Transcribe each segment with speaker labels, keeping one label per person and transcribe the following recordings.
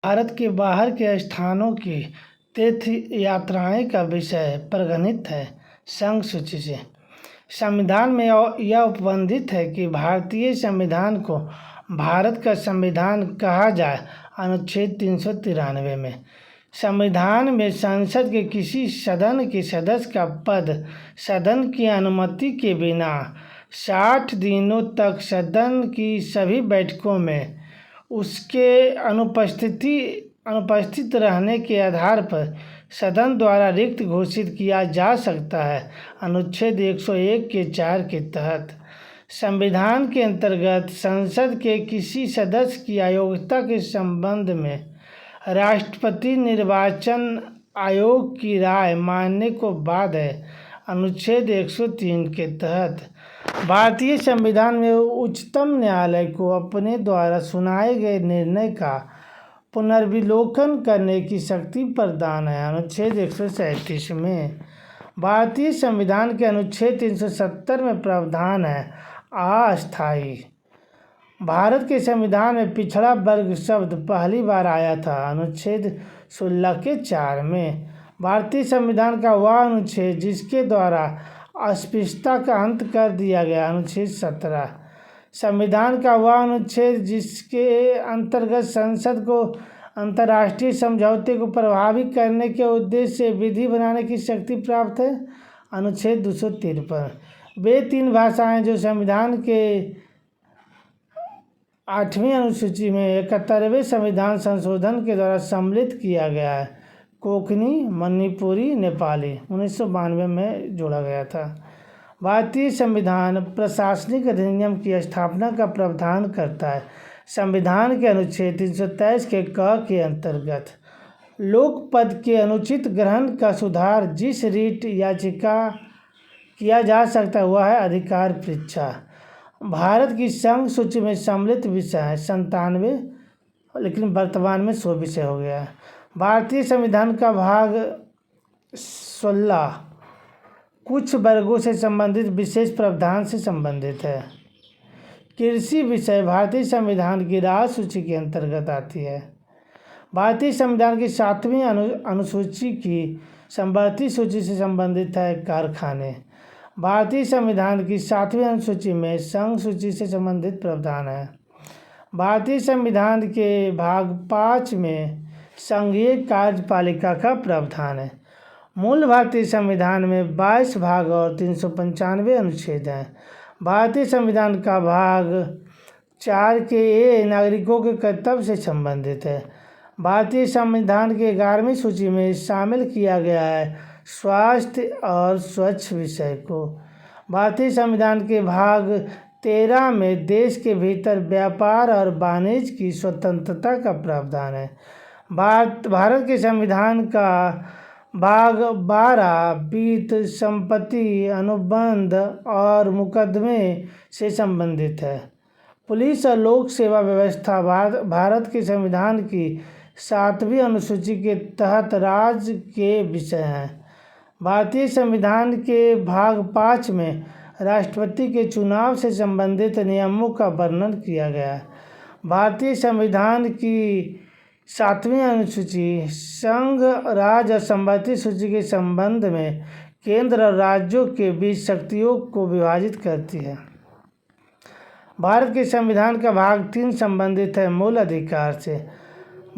Speaker 1: भारत के बाहर के स्थानों की तीर्थ यात्राएं का विषय परिगणित है संघ सूची से। संविधान में यह उपबंधित है कि भारतीय संविधान को भारत का संविधान कहा जाए। अनुच्छेद 393 में संविधान में संसद के किसी सदन के सदस्य का पद सदन की अनुमति के बिना 60 दिनों तक सदन की सभी बैठकों में उसके अनुपस्थित रहने के आधार पर सदन द्वारा रिक्त घोषित किया जा सकता है। अनुच्छेद 101 के 4 के तहत संविधान के अंतर्गत संसद के किसी सदस्य की अयोग्यता के संबंध में राष्ट्रपति निर्वाचन आयोग की राय मानने को बाध्य है। अनुच्छेद 103 के तहत भारतीय संविधान में उच्चतम न्यायालय को अपने द्वारा सुनाए गए निर्णय का पुनर्विलोकन करने की शक्ति प्रदान है। अनुच्छेद 137 में भारतीय संविधान के अनुच्छेद 370 में प्रावधान है अस्थायी। भारत के संविधान में पिछड़ा वर्ग शब्द पहली बार आया था अनुच्छेद 16 के 4 में। भारतीय संविधान का वह अनुच्छेद जिसके द्वारा अस्पृश्यता का अंत कर दिया गया अनुच्छेद 17। संविधान का वह अनुच्छेद जिसके अंतर्गत संसद को अंतर्राष्ट्रीय समझौते को प्रभावित करने के उद्देश्य से विधि बनाने की शक्ति प्राप्त है अनुच्छेद 253। वे 3 भाषाएं जो संविधान के 8वीं अनुसूची में 71वें संविधान संशोधन के द्वारा सम्मिलित किया गया है, कोंकणी, मणिपुरी, नेपाली 1992 में जोड़ा गया था। भारतीय संविधान प्रशासनिक अधिनियम की स्थापना का प्रावधान करता है। संविधान के अनुच्छेद 323 के क के अंतर्गत लोक पद के अनुचित ग्रहण का सुधार जिस रीट याचिका किया जा सकता है वह है अधिकार परीक्षा। भारत की संघ सूची में सम्मिलित विषय है 97, लेकिन वर्तमान में 100 विषय हो गया है। भारतीय संविधान का भाग 16 कुछ वर्गों से संबंधित विशेष प्रावधान से संबंधित है। कृषि विषय भारतीय संविधान की राज्य सूची के अंतर्गत आती है। भारतीय संविधान की 7वीं अनुसूची की समवर्ती सूची से संबंधित है कारखाने। भारतीय संविधान की 7वीं अनुसूची में संघ सूची से संबंधित प्रावधान है। भारतीय संविधान के भाग 5 में संघीय कार्यपालिका का प्रावधान है। मूल भारतीय संविधान में 22 भाग और 395 अनुच्छेद हैं। भारतीय संविधान का भाग 4 के ए नागरिकों के कर्तव्य से संबंधित है। भारतीय संविधान के 11वीं सूची में शामिल किया गया है स्वास्थ्य और स्वच्छ विषय को। भारतीय संविधान के भाग 13 में देश के भीतर व्यापार और वाणिज्य की स्वतंत्रता का प्रावधान है। भारत के संविधान का भाग 12 वित्त, संपत्ति, अनुबंध और मुकदमे से संबंधित है। पुलिस और लोक सेवा व्यवस्था भारत के संविधान की 7वीं अनुसूची के तहत राज्य के विषय हैं। भारतीय संविधान के भाग 5 में राष्ट्रपति के चुनाव से संबंधित नियमों का वर्णन किया गया है। भारतीय संविधान की 7वीं अनुसूची संघ, राज्य और समवर्ती सूची के संबंध में केंद्र और राज्यों के बीच शक्तियों को विभाजित करती है। भारत के संविधान का भाग 3 संबंधित है मूल अधिकार से।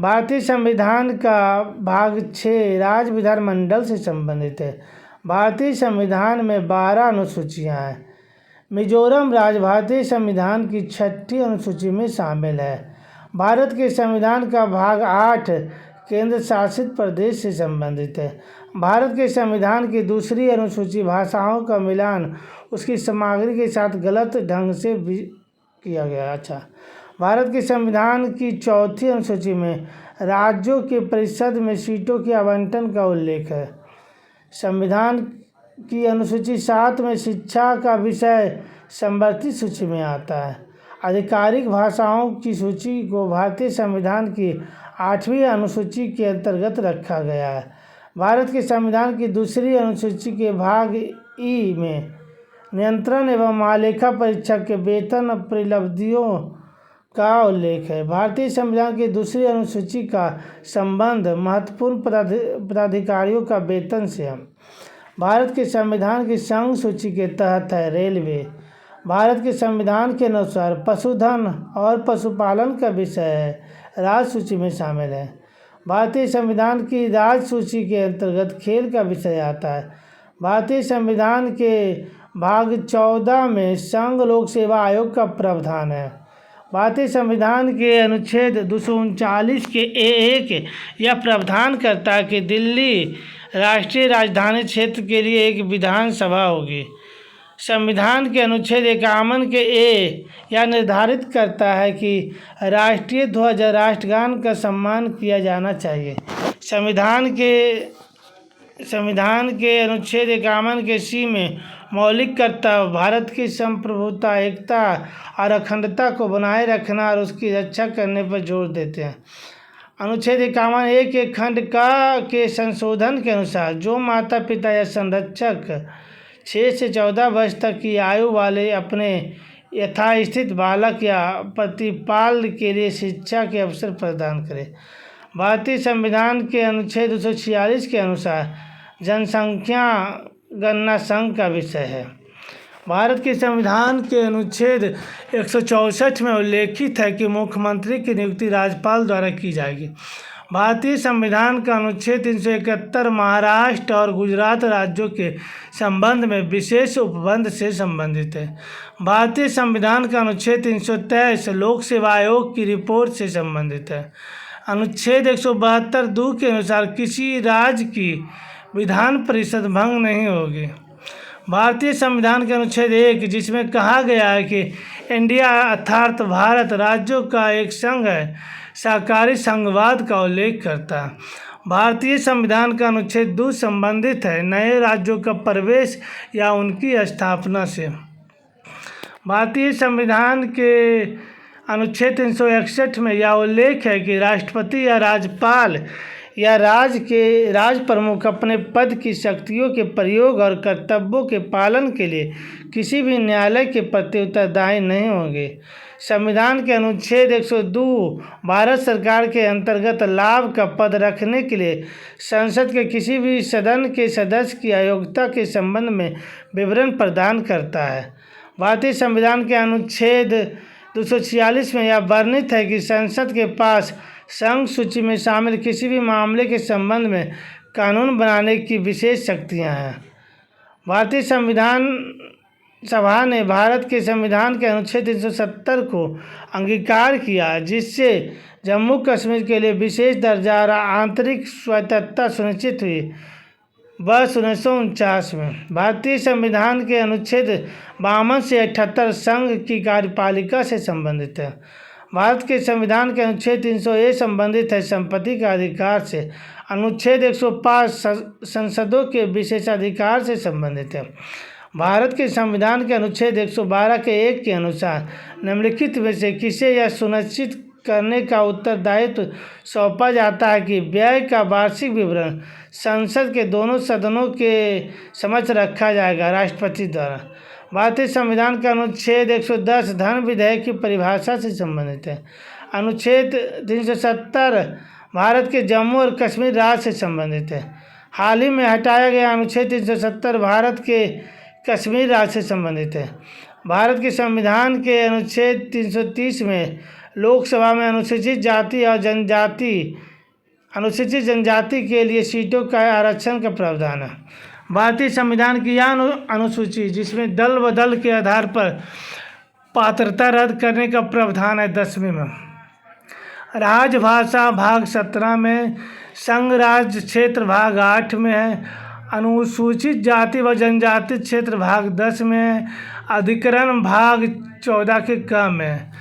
Speaker 1: भारतीय संविधान का भाग 6 राज्य विधानमंडल से संबंधित है। भारतीय संविधान में 12 अनुसूचियां हैं। मिजोरम राज्य भारतीय संविधान की 6ठी अनुसूची में शामिल है। भारत के संविधान का भाग 8 केंद्र शासित प्रदेश से संबंधित है। भारत के संविधान की 2री अनुसूची भाषाओं का मिलान उसकी सामग्री के साथ गलत ढंग से भी किया गया। भारत के संविधान की 4थी अनुसूची में राज्यों के परिषद में सीटों के आवंटन का उल्लेख है। संविधान की अनुसूची 7 में शिक्षा का विषय समवर्ती सूची में आता है। आधिकारिक भाषाओं की सूची को भारतीय संविधान की 8वीं अनुसूची के अंतर्गत रखा गया है। भारत के संविधान की 2री अनुसूची के भाग ई में नियंत्रण एवं महालेखा परीक्षक के वेतन और परिलब्धियों का उल्लेख है। भारतीय संविधान की दूसरी अनुसूची का संबंध महत्वपूर्ण पदाधिकारियों का वेतन से है। भारत के संविधान की संघ सूची के तहत है रेलवे। भारत के संविधान के अनुसार पशुधन और पशुपालन का विषय है राज सूची में शामिल है। भारतीय संविधान की राज सूची के अंतर्गत खेल का विषय आता है। भारतीय संविधान के भाग 14 में संघ लोक सेवा आयोग का प्रावधान है। भारतीय संविधान के अनुच्छेद 239 के A1 यह प्रावधान करता है कि दिल्ली राष्ट्रीय राजधानी क्षेत्र के लिए एक विधानसभा होगी। संविधान के अनुच्छेद 51 के A यह निर्धारित करता है कि राष्ट्रीय ध्वज राष्ट्रगान का सम्मान किया जाना चाहिए। संविधान के अनुच्छेद 51 के C में मौलिक कर्तव्य भारत की संप्रभुता, एकता और अखंडता को बनाए रखना और उसकी रक्षा करने पर जोर देते हैं। अनुच्छेद 51 के खंड के संशोधन के अनुसार जो माता पिता या संरक्षक 6 से 14 वर्ष तक की आयु वाले अपने यथास्थित बालक या प्रतिपाल के लिए शिक्षा के अवसर प्रदान करें। भारतीय संविधान के अनुच्छेद 246 के अनुसार जनसंख्या गणना संघ का विषय है। भारत के संविधान के अनुच्छेद 164 में उल्लेखित है कि मुख्यमंत्री की नियुक्ति राज्यपाल द्वारा की जाएगी। भारतीय संविधान का अनुच्छेद 371 महाराष्ट्र और गुजरात राज्यों के संबंध में विशेष उपबंध से संबंधित है। भारतीय संविधान का अनुच्छेद 323 लोक सेवा आयोग की रिपोर्ट से संबंधित है। अनुच्छेद 172(2) के अनुसार किसी राज्य की विधान परिषद भंग नहीं होगी। भारतीय संविधान के अनुच्छेद 1 जिसमें कहा गया है कि इंडिया अर्थात भारत राज्यों का एक संघ है, सहकारी संघवाद का उल्लेख करता है। भारतीय संविधान का अनुच्छेद 2 संबंधित है नए राज्यों का प्रवेश या उनकी स्थापना से। भारतीय संविधान के अनुच्छेद 361 में यह उल्लेख है कि राष्ट्रपति या राज्यपाल या राज प्रमुख अपने पद की शक्तियों के प्रयोग और कर्तव्यों के पालन के लिए किसी भी न्यायालय के प्रति उत्तरदायी नहीं होंगे। संविधान के अनुच्छेद 102 भारत सरकार के अंतर्गत लाभ का पद रखने के लिए संसद के किसी भी सदन के सदस्य की अयोग्यता के संबंध में विवरण प्रदान करता है। भारतीय संविधान के अनुच्छेद 246 में यह वर्णित है कि संसद के पास संघ सूची में शामिल किसी भी मामले के संबंध में कानून बनाने की विशेष शक्तियां हैं। भारतीय संविधान सभा ने भारत के संविधान के अनुच्छेद 370 को अंगीकार किया, जिससे जम्मू कश्मीर के लिए विशेष दर्जा और आंतरिक स्वायत्तता सुनिश्चित हुई। वर्ष 1949 में भारतीय संविधान के अनुच्छेद 52 से 78 संघ की कार्यपालिका से संबंधित है। भारत के संविधान के अनुच्छेद 300A संबंधित है संपत्ति का अधिकार से। अनुच्छेद 105 संसदों के विशेषाधिकार से संबंधित है। भारत के संविधान के अनुच्छेद 112 के 1 के अनुसार निम्नलिखित में से किसे यह सुनिश्चित करने का उत्तरदायित्व सौंपा जाता है कि व्यय का वार्षिक विवरण संसद के दोनों सदनों के समक्ष रखा जाएगा, राष्ट्रपति द्वारा। भारतीय संविधान का अनुच्छेद 110 धन विधेयक की परिभाषा से संबंधित है। अनुच्छेद 370 भारत के जम्मू और कश्मीर राज्य से संबंधित है। हाल ही में हटाया गया अनुच्छेद 370 भारत के कश्मीर राज्य से संबंधित है। भारत के संविधान के अनुच्छेद 330 में लोकसभा में अनुसूचित जनजाति के लिए सीटों का आरक्षण का प्रावधान है। भारतीय संविधान की यह अनुसूची जिसमें दल बदल के आधार पर पात्रता रद्द करने का प्रावधान है 10वीं में। राजभाषा भाग 17 में, संघ राज्य क्षेत्र भाग 8 में है, अनुसूचित जाति व जनजाति क्षेत्र भाग 10 में है, अधिकरण भाग 14 के क में है।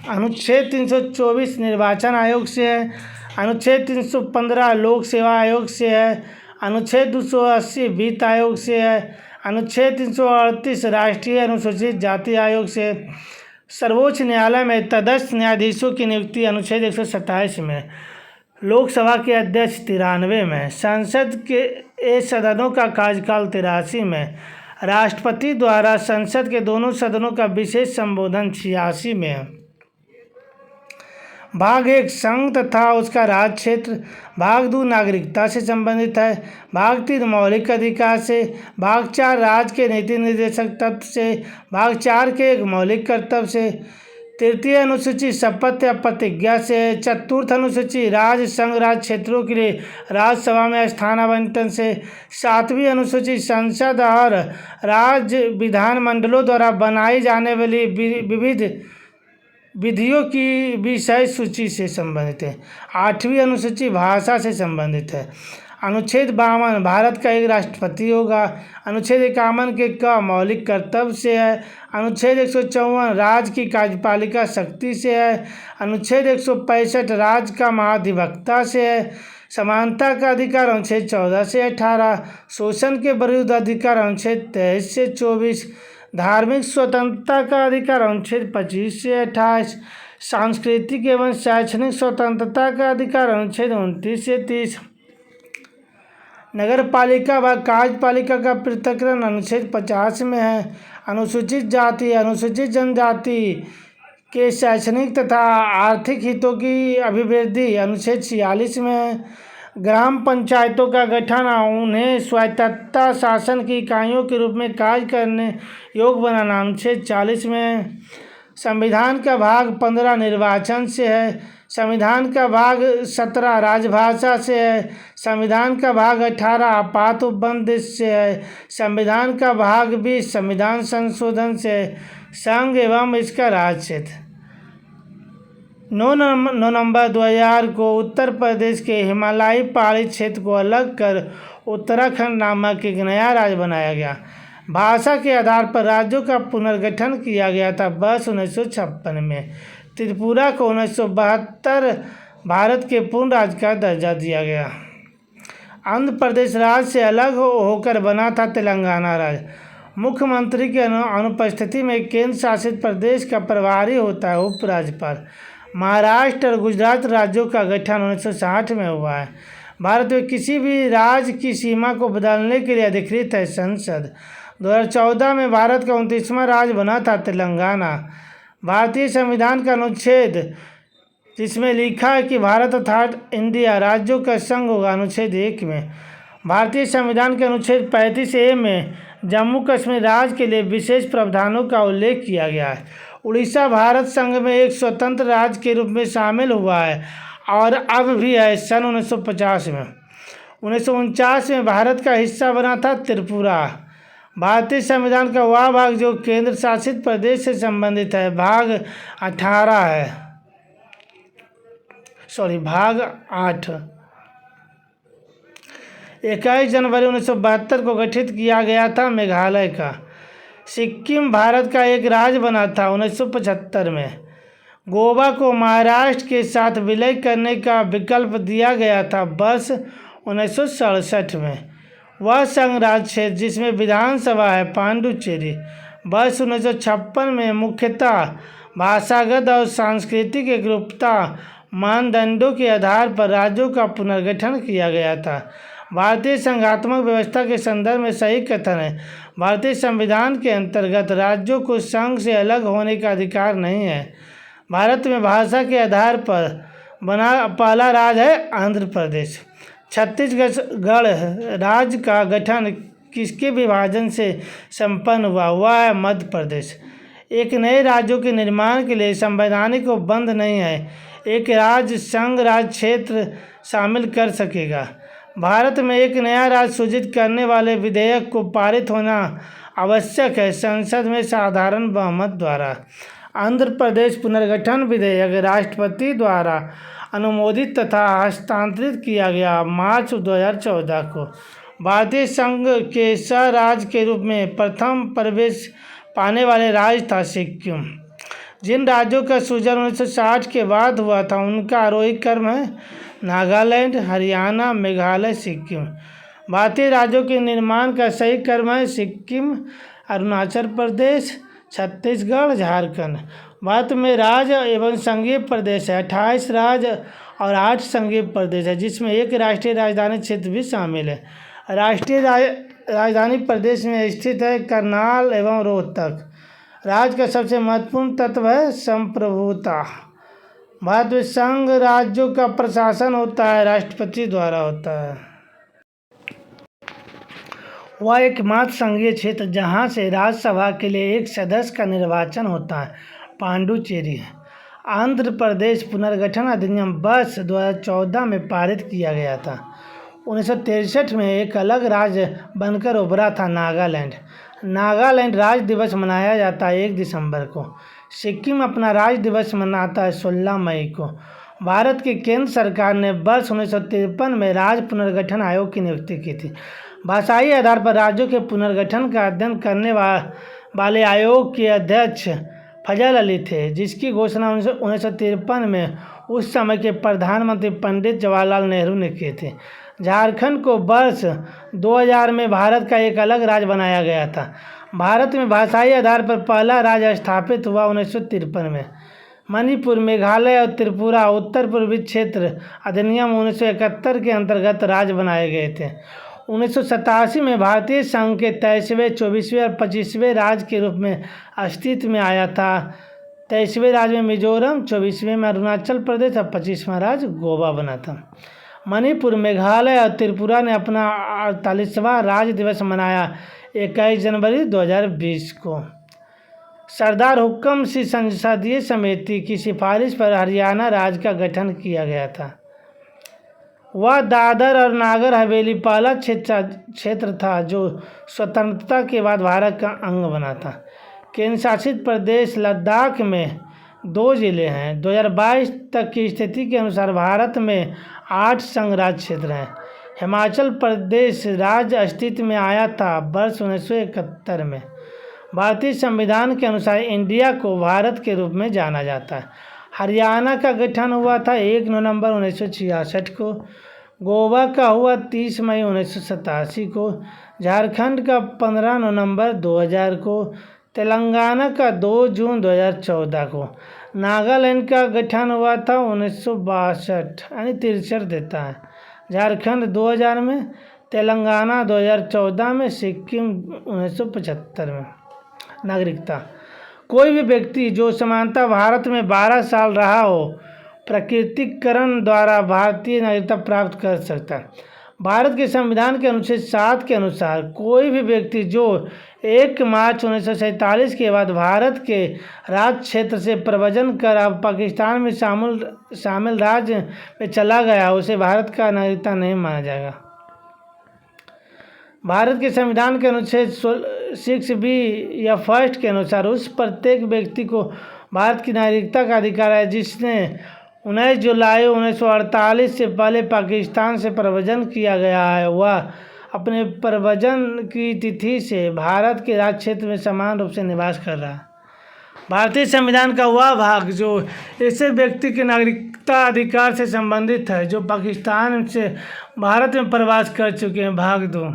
Speaker 1: अनुच्छेद 324 निर्वाचन आयोग से है। अनुच्छेद 315 लोक सेवा आयोग से है। अनुच्छेद 280 वित्त आयोग से है। अनुच्छेद 338 राष्ट्रीय अनुसूचित जाति आयोग से। सर्वोच्च न्यायालय में तदस्थ न्यायाधीशों की नियुक्ति अनुच्छेद 127 में। लोकसभा के अध्यक्ष 93 में। संसद के सदनों का कार्यकाल 83 में। राष्ट्रपति द्वारा संसद के दोनों सदनों का विशेष संबोधन 86 में है। भाग 1 संघ तथा उसका राज क्षेत्र। भाग 2 नागरिकता से संबंधित है। भाग 3 मौलिक अधिकार से। भाग 4 राज्य के नीति निर्देशक तत्व से। भाग 4 के एक मौलिक कर्तव्य से। तृतीय अनुसूची शपथ या प्रतिज्ञा से। चतुर्थ अनुसूची राज्य संघ राज्य क्षेत्रों के लिए राज्यसभा में स्थान आवंटन से। सातवीं अनुसूची संसद और राज्य विधानमंडलों द्वारा बनाई जाने वाली विविध विधियों की विषय सूची से संबंधित है। आठवीं अनुसूची भाषा से संबंधित है। अनुच्छेद 52 भारत का एक राष्ट्रपति होगा। अनुच्छेद 51 के क मौलिक कर्तव्य से है। अनुच्छेद 154 राज्य की कार्यपालिका शक्ति से है। अनुच्छेद 165 राज्य का महाधिवक्ता से है। समानता का अधिकार अनुच्छेद 14 से 18। शोषण के विरुद्ध अधिकार अनुच्छेद 23 से 24। धार्मिक स्वतंत्रता का अधिकार अनुच्छेद 25 से 28। सांस्कृतिक एवं शैक्षणिक स्वतंत्रता का अधिकार अनुच्छेद 29 से 30। नगर पालिका व कार्यपालिका का पृथक्करण अनुच्छेद 50 में है। अनुसूचित जाति अनुसूचित जनजाति के शैक्षणिक तथा आर्थिक हितों की अभिवृद्धि अनुच्छेद 46 में है। ग्राम पंचायतों का गठन उन्हें स्वायत्तता शासन की इकाइयों के रूप में कार्य करने योग्य बनाना अनुच्छेद 40 में है। संविधान का भाग 15 निर्वाचन से है। संविधान का भाग 17 राजभाषा से है। संविधान का भाग 18 आपात उपबंध से है। संविधान का भाग 20 संविधान संशोधन से है। संघ एवं इसका राज्य क्षेत्र 9 नवंबर 2000 को उत्तर प्रदेश के हिमालयी पहाड़ी क्षेत्र को अलग कर उत्तराखंड नामक एक नया राज्य बनाया गया। भाषा के आधार पर राज्यों का पुनर्गठन किया गया था वर्ष 1956 में। त्रिपुरा को 1972 भारत के पूर्ण राज्य का दर्जा दिया गया। आंध्र प्रदेश राज्य से अलग होकर बना था तेलंगाना राज्य। मुख्यमंत्री की अनुपस्थिति में केंद्र शासित प्रदेश का प्रभारी होता है उपराज्यपाल। महाराष्ट्र और गुजरात राज्यों का गठन 1960 में हुआ है। भारत में किसी भी राज्य की सीमा को बदलने के लिए अधिकृत है संसद। 2014 में भारत का 29वां राज्य बना था तेलंगाना। भारतीय संविधान का अनुच्छेद जिसमें लिखा है कि भारत अर्थात इंडिया राज्यों का संघ होगा अनुच्छेद 1 में। भारतीय संविधान के अनुच्छेद 35A में जम्मू कश्मीर राज्य के लिए विशेष प्रावधानों का उल्लेख किया गया है। उड़ीसा भारत संघ में एक स्वतंत्र राज्य के रूप में शामिल हुआ है और अब भी है। सन 1950 में 1949 में भारत का हिस्सा बना था त्रिपुरा। भारतीय संविधान का वह भाग जो केंद्र शासित प्रदेश से संबंधित है भाग 8। 21 जनवरी 1972 को गठित किया गया था मेघालय का। सिक्किम भारत का एक राज्य बना था 1975 में। गोवा को महाराष्ट्र के साथ विलय करने का विकल्प दिया गया था वर्ष 1967 में। वह संघ राज्य क्षेत्र जिसमें विधानसभा है पांडुचेरी। वर्ष 1956 में मुख्यतः भाषागत और सांस्कृतिक एकरूपता मानदंडों के आधार पर राज्यों का पुनर्गठन किया गया था। भारतीय संघात्मक व्यवस्था के संदर्भ में सही कथन है। भारतीय संविधान के अंतर्गत राज्यों को संघ से अलग होने का अधिकार नहीं है। भारत में भाषा के आधार पर बना पहला राज्य है आंध्र प्रदेश। छत्तीसगढ़ राज्य का गठन किसके विभाजन से संपन्न हुआ? वह है मध्य प्रदेश। एक नए राज्यों के निर्माण के लिए संवैधानिक उपबंध नहीं है। एक राज्य संघ राज्य क्षेत्र शामिल कर सकेगा। भारत में एक नया राज्य सूचित करने वाले विधेयक को पारित होना आवश्यक है संसद में साधारण बहुमत द्वारा। आंध्र प्रदेश पुनर्गठन विधेयक राष्ट्रपति द्वारा अनुमोदित तथा हस्तांतरित किया गया मार्च 2014 को। भारतीय संघ के सह राज्य के रूप में प्रथम प्रवेश पाने वाले राज्य था सिक्किम। जिन राज्यों का सृजन 1960 के बाद हुआ था उनका आरोही क्रम है नागालैंड, हरियाणा, मेघालय, सिक्किम। भारतीय राज्यों के निर्माण का सही क्रम है सिक्किम, अरुणाचल प्रदेश, छत्तीसगढ़, झारखंड। भारत में राज्य एवं संघीय प्रदेश है 28 राज्य और 8 संघीय प्रदेश है जिसमें एक राष्ट्रीय राजधानी क्षेत्र भी शामिल है। राष्ट्रीय राजधानी प्रदेश में स्थित है करनाल एवं रोहतक। राज्य का सबसे महत्वपूर्ण तत्व है संप्रभुता। भारत में संघ राज्यों का प्रशासन होता है, राष्ट्रपति द्वारा होता है। वह एकमात्र संघीय क्षेत्र जहां से राज्यसभा के लिए एक सदस्य का निर्वाचन होता है पांडुचेरी है। आंध्र प्रदेश पुनर्गठन अधिनियम वर्ष 2014 में पारित किया गया था। 1963 में एक अलग राज्य बनकर उभरा था नागालैंड। नागालैंड राज्य दिवस मनाया जाता है 1 दिसंबर को। सिक्किम अपना राज्य दिवस मनाता है 16 मई को। भारत की केंद्र सरकार ने वर्ष 1953 में राज्य पुनर्गठन आयोग की नियुक्ति की थी। भाषाई आधार पर राज्यों के पुनर्गठन का अध्ययन करने वाले आयोग के अध्यक्ष फजल अली थे, जिसकी घोषणा 1953 में उस समय के प्रधानमंत्री पंडित जवाहरलाल नेहरू ने की थी। झारखंड को वर्ष 2000 में भारत का एक अलग राज्य बनाया गया था। भारत में भाषाई आधार पर पहला राज्य स्थापित हुआ 1953 में। मणिपुर, मेघालय और त्रिपुरा उत्तर पूर्वी क्षेत्र अधिनियम 1971 के अंतर्गत राज्य बनाए गए थे। 1987 में भारतीय संघ के 23वें, 24वें और 25वें राज्य के रूप में अस्तित्व में आया था। 23वें राज्य में मिजोरम, 24वें में अरुणाचल प्रदेश और 25वां राज्य गोवा बना था। मणिपुर, मेघालय और त्रिपुरा ने अपना 48वां राज्य दिवस मनाया 21 जनवरी 2020 को। सरदार हुक्म सिंह संसदीय समिति की सिफारिश पर हरियाणा राज्य का गठन किया गया था। वह दादर और नागर हवेली पहला क्षेत्र था जो स्वतंत्रता के बाद भारत का अंग बना था। केंद्र शासित प्रदेश लद्दाख में 2 जिले हैं। 2022 तक की स्थिति के अनुसार भारत में 8 संघ राज्य क्षेत्र हैं। हिमाचल प्रदेश राज्य अस्तित्व में आया था वर्ष 1971 में। भारतीय संविधान के अनुसार इंडिया को भारत के रूप में जाना जाता है। हरियाणा का गठन हुआ था 1 नवंबर 1966 को। गोवा का हुआ 30 मई 1987 को। झारखंड का 15 नवंबर 2000 को। तेलंगाना का 2 जून 2014 को। नागालैंड का गठन हुआ था 1962 यानी 63 देता है। झारखंड 2000 में, तेलंगाना 2014 में, सिक्किम 1975 में। नागरिकता: कोई भी व्यक्ति जो समानता भारत में 12 साल रहा हो प्रकृतिकरण द्वारा भारतीय नागरिकता प्राप्त कर सकता है। भारत के संविधान के अनुच्छेद 7 के अनुसार कोई भी व्यक्ति जो 1 मार्च 1947 के बाद भारत के राज्य क्षेत्र से प्रव्रजन कर अब पाकिस्तान में शामिल राज्य में चला गया उसे भारत का नागरिकता नहीं माना जाएगा। भारत के संविधान के अनुच्छेद 6B या फर्स्ट के अनुसार उस प्रत्येक व्यक्ति को भारत की नागरिकता का अधिकार है जिसने 19 जुलाई 1948 से पहले पाकिस्तान से प्रव्रजन किया गया है। वह अपने प्रव्रजन की तिथि से भारत के राज्य क्षेत्र में समान रूप से निवास कर रहा है। भारतीय संविधान का वह भाग जो ऐसे व्यक्ति के नागरिकता अधिकार से संबंधित है जो पाकिस्तान से भारत में प्रवास कर चुके हैं। भाग 2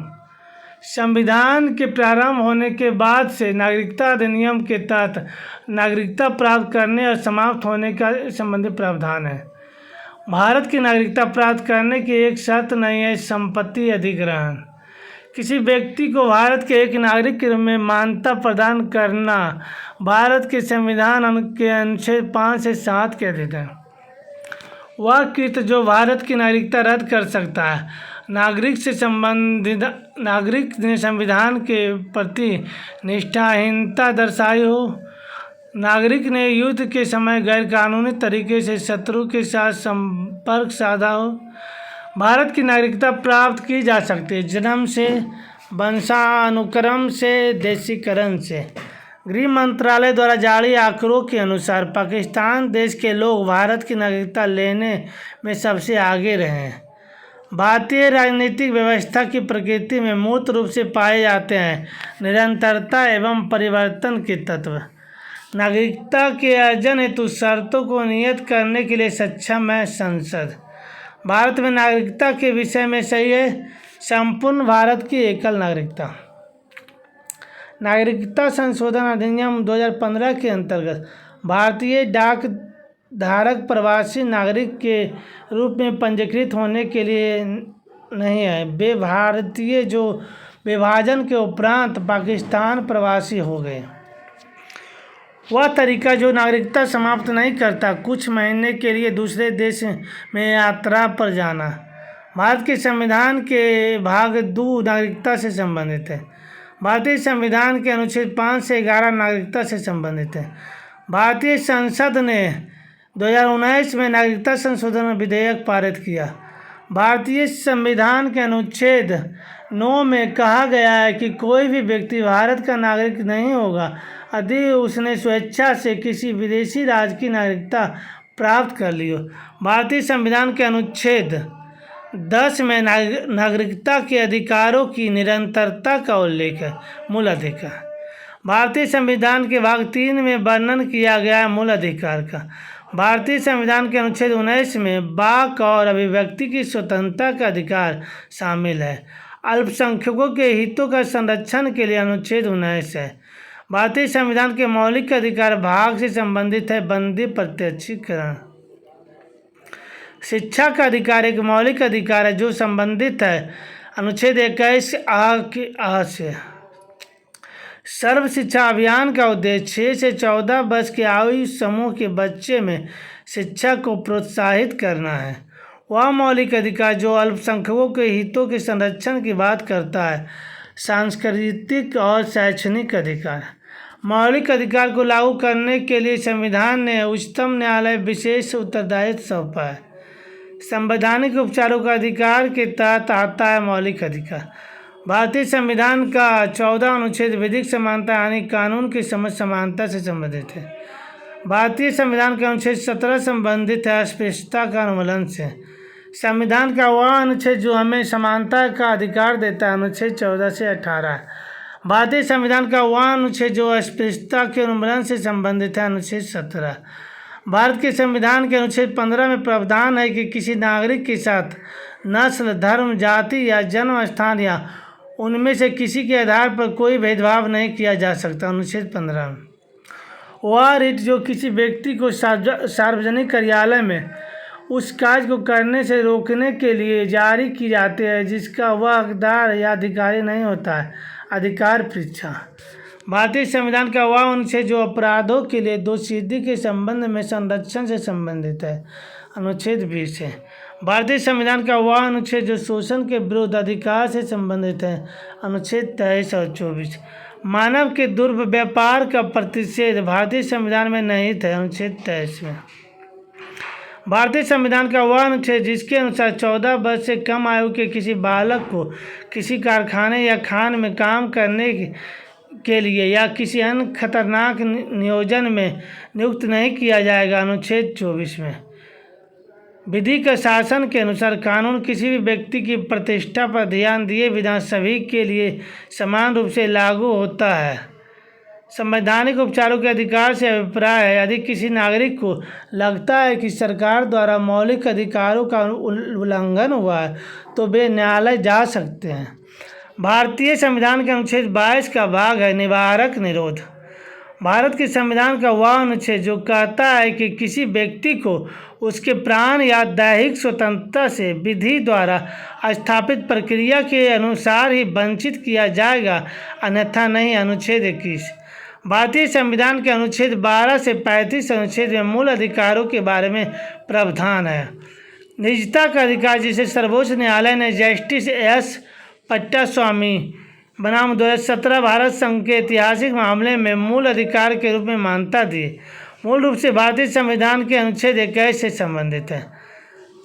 Speaker 1: संविधान के प्रारंभ होने के बाद से नागरिकता अधिनियम के तहत नागरिकता प्राप्त करने और समाप्त होने का संबंधित प्रावधान है। भारत की नागरिकता प्राप्त करने की एक शर्त नहीं है संपत्ति अधिग्रहण। किसी व्यक्ति को भारत के एक नागरिक के रूप में मान्यता प्रदान करना भारत के संविधान के अनुच्छेद 5 से 7 के अधीन है। वह कृत्य जो भारत की नागरिकता रद्द कर सकता है। नागरिक ने संविधान के प्रति निष्ठाहीनता दर्शाई हो, नागरिक ने युद्ध के समय गैरकानूनी तरीके से शत्रु के साथ संपर्क साधा हो। भारत की नागरिकता प्राप्त की जा सकती है जन्म से, वंशानुक्रम से, देशीकरण से। गृह मंत्रालय द्वारा जारी आंकड़ों के अनुसार पाकिस्तान देश के लोग भारत की नागरिकता लेने में सबसे आगे रहे हैं। भारतीय राजनीतिक व्यवस्था की प्रकृति में मूर्त रूप से पाए जाते हैं निरंतरता एवं परिवर्तन के तत्व। नागरिकता के अर्जन हेतु शर्तों को नियत करने के लिए सक्षम है संसद। भारत में नागरिकता के विषय में सही है संपूर्ण भारत की एकल नागरिकता। नागरिकता संशोधन अधिनियम 2015 के अंतर्गत भारतीय डाक धारक प्रवासी नागरिक के रूप में पंजीकृत होने के लिए नहीं है। वे भारतीय जो विभाजन के उपरांत पाकिस्तान प्रवासी हो गए। वह तरीका जो नागरिकता समाप्त नहीं करता, कुछ महीने के लिए दूसरे देश में यात्रा पर जाना। भारत के संविधान के भाग 2 नागरिकता से संबंधित है। भारतीय संविधान के अनुच्छेद 5 से 11 नागरिकता से संबंधित है। भारतीय संसद ने 2019 में नागरिकता संशोधन विधेयक पारित किया। भारतीय संविधान के अनुच्छेद 9 में कहा गया है कि कोई भी व्यक्ति भारत का नागरिक नहीं होगा यदि उसने स्वेच्छा से किसी विदेशी राज्य की नागरिकता प्राप्त कर ली हो। भारतीय संविधान के अनुच्छेद 10 में नागरिकता के अधिकारों की निरंतरता का उल्लेख है। मूल अधिकार। भारतीय संविधान के भाग 3 में वर्णन किया गया है मूल अधिकार का। भारतीय संविधान के अनुच्छेद 19 में वाक और अभिव्यक्ति की स्वतंत्रता का अधिकार शामिल है। अल्पसंख्यकों के हितों का संरक्षण के लिए अनुच्छेद 19 है। भारतीय संविधान के मौलिक अधिकार भाग से संबंधित है बंदी प्रत्यक्षीकरण। शिक्षा का अधिकार एक मौलिक अधिकार है जो संबंधित है अनुच्छेद 21 आ से। सर्व शिक्षा अभियान का उद्देश्य 6 से 14 वर्ष के आयु समूह के बच्चे में शिक्षा को प्रोत्साहित करना है। वह मौलिक अधिकार जो अल्पसंख्यकों के हितों के संरक्षण की बात करता है। सांस्कृतिक और शैक्षणिक अधिकार। मौलिक अधिकार को लागू करने के लिए संविधान ने उच्चतम न्यायालय विशेष उत्तरदायित्व सौंपा है। संवैधानिक उपचारों का अधिकार के तहत आता है मौलिक अधिकार। भारतीय संविधान का 14 अनुच्छेद विधिक समानता यानी कानून की समझ समानता से संबंधित है। भारतीय संविधान के अनुच्छेद 17 संबंधित है अस्पृश्यता का उन्मूलन से। संविधान का वह अनुच्छेद जो हमें समानता का अधिकार देता है अनुच्छेद 14 से 18 है। भारतीय संविधान का वह अनुच्छेद जो अस्पृश्यता के उन्मूलन से संबंधित है अनुच्छेद 17। भारत के संविधान के अनुच्छेद 15 में प्रावधान है कि किसी नागरिक के साथ नस्ल, धर्म, जाति या जन्म स्थान या उनमें से किसी के आधार पर कोई भेदभाव नहीं किया जा सकता। अनुच्छेद 15 वह रिट जो किसी व्यक्ति को सार्वजनिक कार्यालय में उस कार्य को करने से रोकने के लिए जारी की जाती है जिसका वह हकदार या अधिकारी नहीं होता है। अधिकार परीक्षा। भारतीय संविधान का वह अनुच्छेद जो अपराधों के लिए दोषसिद्धि के संबंध में संरक्षण से संबंधित है अनुच्छेद 20 है। भारतीय संविधान का वह अनुच्छेद जो शोषण के विरुद्ध अधिकार से संबंधित है अनुच्छेद 23 और 24। मानव के दुर्व्यापार का प्रतिषेध भारतीय संविधान में निहित है अनुच्छेद 23 में। भारतीय संविधान का वह अनुच्छेद जिसके अनुसार 14 वर्ष से कम आयु के किसी बालक को किसी कारखाने या खान में काम करने के लिए या किसी अन्य खतरनाक नियोजन में नियुक्त नहीं किया जाएगा अनुच्छेद 24 में। विधि का शासन के अनुसार कानून किसी भी व्यक्ति की प्रतिष्ठा पर ध्यान दिए बिना सभी के लिए समान रूप से लागू होता है। संवैधानिक उपचारों के अधिकार से अभिप्राय है यदि किसी नागरिक को लगता है कि सरकार द्वारा मौलिक अधिकारों का उल्लंघन हुआ है तो वे न्यायालय जा सकते हैं। भारतीय संविधान के अनुच्छेद 22 का भाग है निवारक निरोध। भारत के संविधान का वह अनुच्छेद जो कहता है कि किसी व्यक्ति को उसके प्राण या दैहिक स्वतंत्रता से विधि द्वारा स्थापित प्रक्रिया के अनुसार ही वंचित किया जाएगा अन्यथा नहीं। अनुच्छेद 21। भारतीय संविधान के अनुच्छेद 12 से 35 अनुच्छेद में मूल अधिकारों के बारे में प्रावधान है। निजता का अधिकार जिसे सर्वोच्च न्यायालय ने जस्टिस एस पट्टास्वामी बनाम 2017 भारत संघ के ऐतिहासिक मामले में मूल अधिकार के रूप में मान्यता दी, मूल रूप से भारतीय संविधान के अनुच्छेद 21 से संबंधित है।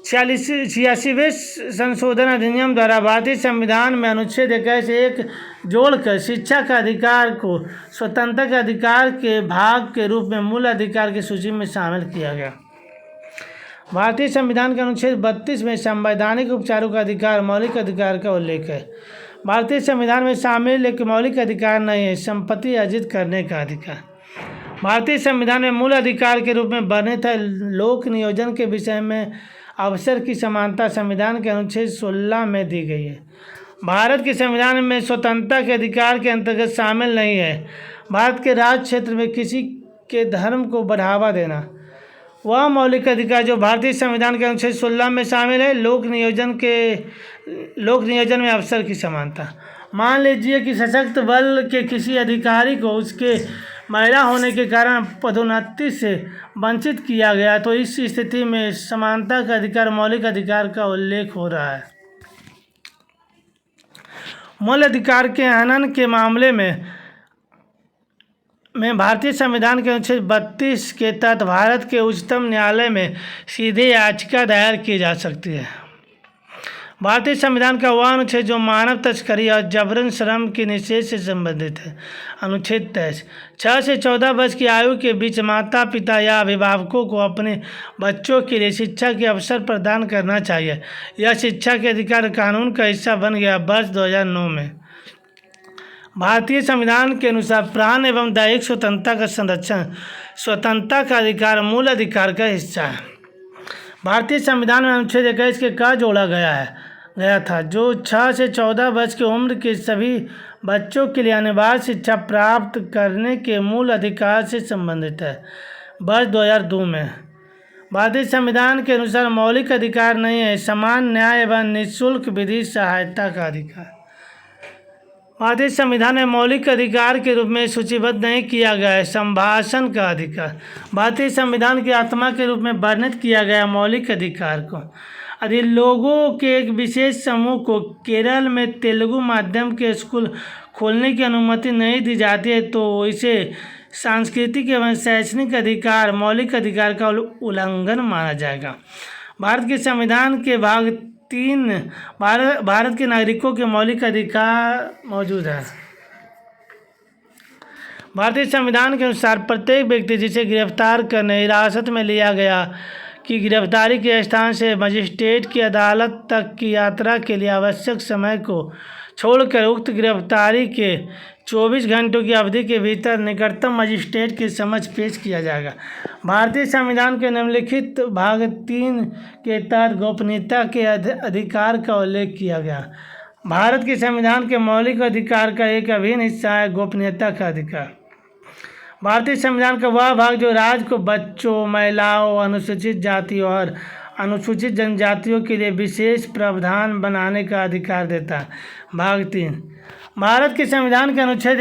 Speaker 1: 86वें संशोधन अधिनियम द्वारा भारतीय संविधान में अनुच्छेद 21 एक जोड़कर शिक्षा का अधिकार को स्वतंत्रता के अधिकार के भाग के रूप में मूल अधिकार की सूची में शामिल किया गया। भारतीय संविधान के अनुच्छेद 32 में संवैधानिक उपचारों का अधिकार मौलिक अधिकार का उल्लेख है। भारतीय संविधान में शामिल एक मौलिक अधिकार नहीं है संपत्ति अर्जित करने का अधिकार। भारतीय संविधान में मूल अधिकार के रूप में वर्णित है लोक नियोजन के विषय में अवसर की समानता संविधान के अनुच्छेद 16 में दी गई है। भारत के संविधान में स्वतंत्रता के अधिकार के अंतर्गत शामिल नहीं है भारत के राज्य क्षेत्र में किसी के धर्म को बढ़ावा देना। वह मौलिक अधिकार जो भारतीय संविधान के अनुच्छेद 16 में शामिल है लोक नियोजन में अवसर की समानता। मान लीजिए कि सशक्त बल के किसी अधिकारी को उसके महिला होने के कारण पदोन्नति से वंचित किया गया, तो इस स्थिति में समानता का अधिकार मौलिक अधिकार का उल्लेख हो रहा है। मूल अधिकार के हनन के मामले में भारतीय संविधान के अनुच्छेद 32 के तहत भारत के उच्चतम न्यायालय में सीधे याचिका दायर की जा सकती है। भारतीय संविधान का वह अनुच्छेद जो मानव तस्करी और जबरन श्रम के निषेध से संबंधित है, अनुच्छेद 23, 6 से 14 वर्ष की आयु के बीच माता पिता या अभिभावकों को अपने बच्चों के लिए शिक्षा के अवसर प्रदान करना चाहिए। यह शिक्षा के अधिकार कानून का हिस्सा बन गया वर्ष 2009 में। भारतीय संविधान के अनुसार प्राण एवं दैहिक स्वतंत्रता का संरक्षण स्वतंत्रता का अधिकार मूल अधिकार का हिस्सा है। भारतीय संविधान में अनुच्छेद 21 के का जोड़ा गया था, जो 6 से 14 वर्ष की उम्र के सभी बच्चों के लिए अनिवार्य शिक्षा प्राप्त करने के मूल अधिकार से संबंधित है, वर्ष 2002 में। भारतीय संविधान के अनुसार मौलिक अधिकार नहीं है समान न्याय एवं निःशुल्क विधि सहायता का अधिकार। भारतीय संविधान में मौलिक अधिकार के रूप में सूचीबद्ध नहीं किया गया है संभाषण का अधिकार। भारतीय संविधान की आत्मा के रूप में वर्णित किया गया मौलिक अधिकार को यदि लोगों के एक विशेष समूह को केरल में तेलुगु माध्यम के स्कूल खोलने की अनुमति नहीं दी जाती है, तो इसे सांस्कृतिक एवं शैक्षणिक अधिकार मौलिक अधिकार का उल्लंघन माना जाएगा। भारत के संविधान के भाग 3 भारत के नागरिकों के मौलिक अधिकार मौजूद है। भारतीय संविधान के अनुसार प्रत्येक व्यक्ति जिसे गिरफ्तार करने हिरासत में लिया गया की गिरफ्तारी के स्थान से मजिस्ट्रेट की अदालत तक की यात्रा के लिए आवश्यक समय को छोड़कर उक्त गिरफ्तारी के 24 घंटों की अवधि के भीतर निकटतम मजिस्ट्रेट के समक्ष पेश किया जाएगा। भारतीय संविधान के निम्नलिखित भाग 3 के तहत गोपनीयता के अधिकार का उल्लेख किया गया। भारत के संविधान के मौलिक अधिकार का एक अभिन्न हिस्सा है गोपनीयता का अधिकार। भारतीय संविधान का वह भाग जो राज्य को बच्चों, महिलाओं, अनुसूचित जातियों और अनुसूचित जनजातियों के लिए विशेष प्रावधान बनाने का अधिकार देता है। भाग 3 भारत के संविधान के अनुच्छेद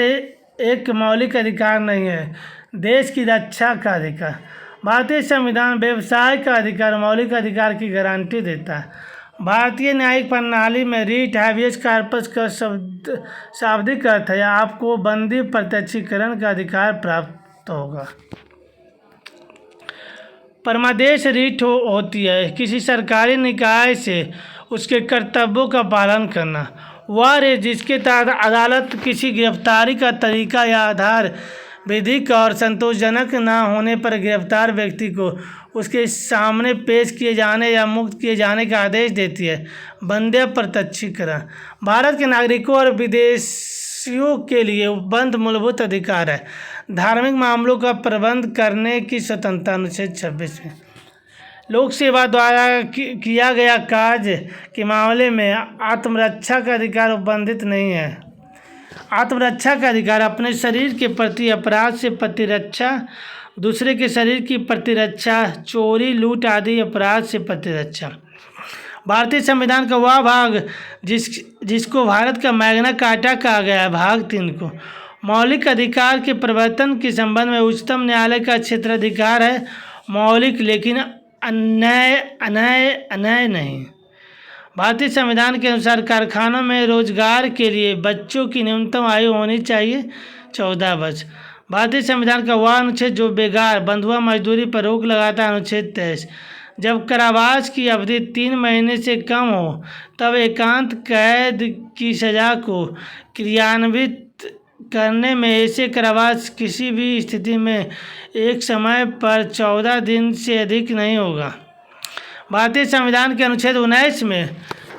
Speaker 1: 1 मौलिक अधिकार नहीं है देश की रक्षा का अधिकार। भारतीय संविधान व्यवसाय का अधिकार मौलिक अधिकार की गारंटी देता है। भारतीय न्यायिक प्रणाली में रीट हैबियस कॉर्पस का शाब्दिक अर्थ है आपको बंदी प्रत्यक्षीकरण का अधिकार प्राप्त होगा। परमादेश रीट होती है किसी सरकारी निकाय से उसके कर्तव्यों का पालन करना। वह रीट जिसके तहत अदालत किसी गिरफ्तारी का तरीका या आधार विधिक और संतोषजनक न होने पर गिरफ्तार व्यक्ति को उसके सामने पेश किए जाने या मुक्त किए जाने का आदेश देती है। बंदे प्रत्यक्षीकरण भारत के नागरिकों और विदेशियों के लिए उपबंध मूलभूत अधिकार है। धार्मिक मामलों का प्रबंध करने की स्वतंत्रता अनुच्छेद 26 में। लोक सेवा द्वारा किया गया कार्य के मामले में आत्मरक्षा का अधिकार उपबंधित नहीं है। आत्मरक्षा का अधिकार अपने शरीर के प्रति अपराध से प्रतिरक्षा, दूसरे के शरीर की प्रतिरक्षा, चोरी, लूट आदि अपराध से प्रतिरक्षा। भारतीय संविधान का वह भाग जिसको भारत का मैग्ना कार्टा कहा गया है, भाग 3 को मौलिक अधिकार के प्रवर्तन के संबंध में उच्चतम न्यायालय का क्षेत्राधिकार है। मौलिक लेकिन अन्याय नहीं। भारतीय संविधान के अनुसार कारखानों में रोजगार के लिए बच्चों की न्यूनतम आयु होनी चाहिए 14 वर्ष। भारतीय संविधान का वह अनुच्छेद जो बेगार बंधुआ मजदूरी पर रोक लगाता है, अनुच्छेद 23। जब कारावास की अवधि 3 महीने से कम हो तब एकांत कैद की सज़ा को क्रियान्वित करने में ऐसे कारावास किसी भी स्थिति में एक समय पर 14 दिन से अधिक नहीं होगा। भारतीय संविधान के अनुच्छेद 19 में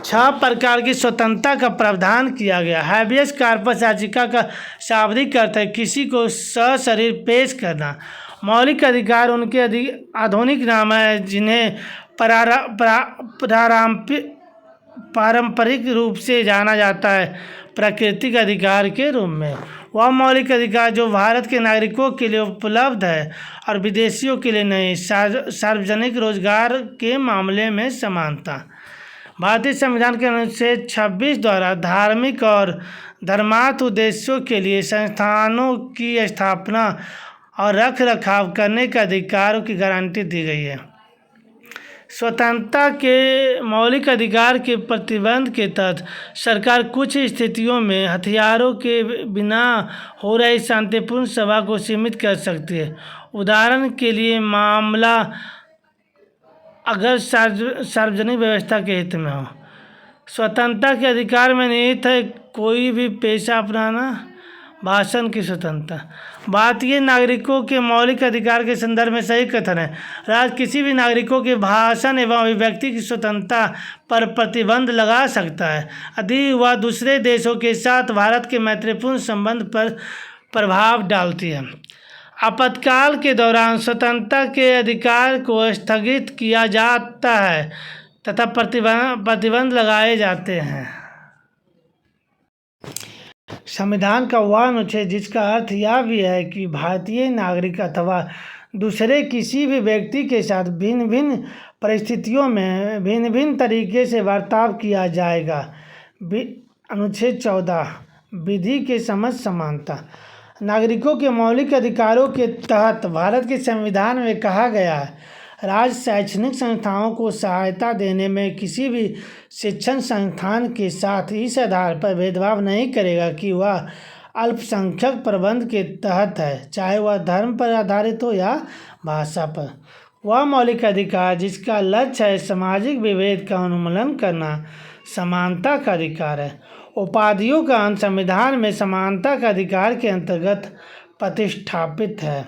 Speaker 1: 6 प्रकार की स्वतंत्रता का प्रावधान किया गया। हैबियस कॉर्पस याचिका का शाब्दिक अर्थ है किसी को सशरीर पेश करना। मौलिक अधिकार उनके आधुनिक नाम है जिन्हें पारंपरिक रूप से जाना जाता है प्राकृतिक अधिकार के रूप में। वह मौलिक अधिकार जो भारत के नागरिकों के लिए उपलब्ध है और विदेशियों के लिए नहीं। सार्वजनिक रोजगार के मामले में समानता। भारतीय संविधान के अनुच्छेद 26 द्वारा धार्मिक और धर्मार्थ उद्देश्यों के लिए संस्थानों की स्थापना और रख रखाव करने के अधिकारों की गारंटी दी गई है। स्वतंत्रता के मौलिक अधिकार के प्रतिबंध के तहत सरकार कुछ स्थितियों में हथियारों के बिना हो रही शांतिपूर्ण सभा को सीमित कर सकती है। उदाहरण के लिए मामला अगर सार्वजनिक व्यवस्था के हित में हो। स्वतंत्रता के अधिकार में निहित है कोई भी पेशा अपनाना, भाषण की स्वतंत्रता। भारतीय नागरिकों के मौलिक अधिकार के संदर्भ में सही कथन है, राज्य किसी भी नागरिकों के भाषण एवं अभिव्यक्ति की स्वतंत्रता पर प्रतिबंध लगा सकता है यदि वह दूसरे देशों के साथ भारत के मैत्रीपूर्ण संबंध पर प्रभाव डालती है। आपातकाल के दौरान स्वतंत्रता के अधिकार को स्थगित किया जाता है तथा प्रतिबंध लगाए जाते हैं। संविधान का वह अनुच्छेद जिसका अर्थ यह भी है कि भारतीय नागरिक अथवा दूसरे किसी भी व्यक्ति के साथ भिन्न भिन्न परिस्थितियों में भिन्न भिन्न तरीके से बर्ताव किया जाएगा। अनुच्छेद 14 विधि के समझ समानता। नागरिकों के मौलिक अधिकारों के तहत भारत के संविधान में कहा गया है, राज्य शैक्षणिक संस्थाओं को सहायता देने में किसी भी शिक्षण संस्थान के साथ इस आधार पर भेदभाव नहीं करेगा कि वह अल्पसंख्यक प्रबंध के तहत है, चाहे वह धर्म पर आधारित हो या भाषा पर। वह मौलिक अधिकार जिसका लक्ष्य है सामाजिक विभेद का उन्मूलन करना समानता का अधिकार है। उपाधियों का अंत संविधान में समानता का अधिकार के अंतर्गत प्रतिष्ठापित है।